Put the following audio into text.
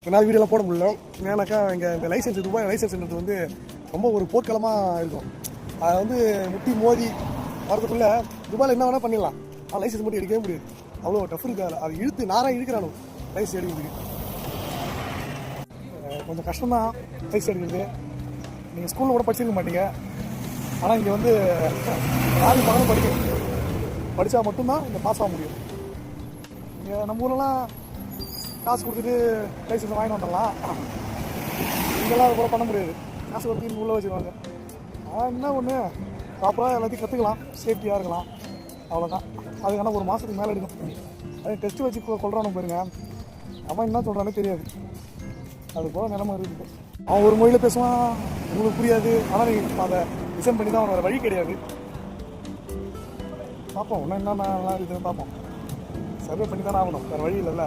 என்னால் வீடியோலாம் போட முடியல. ஏன்னாக்கா இங்கே இந்த லைசன்ஸ் துபாய் லைசன்ஸ்ன்றது வந்து ரொம்ப ஒரு போர்க்களமாக இருக்கும். அதை வந்து முட்டி மோதி வரதுக்குள்ளே துபாயில் என்ன வேணால் பண்ணிடலாம். ஆனால் லைசன்ஸ் மட்டும் எடுக்கவே முடியாது. அவ்வளோ டஃப் இருக்குது. அது இழுத்து நாராக இழுக்கிறானு லைசன்ஸ் எடுக்கிறதுக்கு. கொஞ்சம் கஷ்டம்தான் லைசன்ஸ் எடுக்கிறது. நீங்கள் ஸ்கூலில் கூட படிச்சிருக்க மாட்டீங்க. ஆனால் இங்கே வந்து யாரும் பணம் படித்தா மட்டும்தான் இங்கே பாஸ் ஆக முடியும். இங்கே நம்ம ஊரெல்லாம் காசு கொடுத்துட்டு லைசன்ஸ் வாங்கி வந்துடலாம். இதெல்லாம் அது போல பண்ண முடியாது. காசு கொடுத்து உள்ளே வச்சுருவாங்க. என்ன ஒன்று ப்ராப்பராக எல்லாத்தையும் கற்றுக்கலாம், சேஃப்டியாக இருக்கலாம், அவ்வளோதான். அதுக்கான ஒரு மாதத்துக்கு மேலே எடுக்கும். அதே டெஸ்ட்டு வச்சு கொள்றானு போயிருங்க, அவன் என்ன சொல்கிறானே தெரியாது. அது போல் நிலமை இருக்குது. அவன் ஒரு மொழியில் பேசுவான், உங்களுக்கு புரியாது. ஆனால் நீங்கள் அதை லிசன் பண்ணி தான் அவன் வேறு வழி கிடையாது. பார்ப்போம் இன்னும் என்னென்ன நல்லா இருக்குதுன்னு பார்ப்போம். சர்வே பண்ணி தானே ஆகணும், வேறு வழி இல்லைல்ல.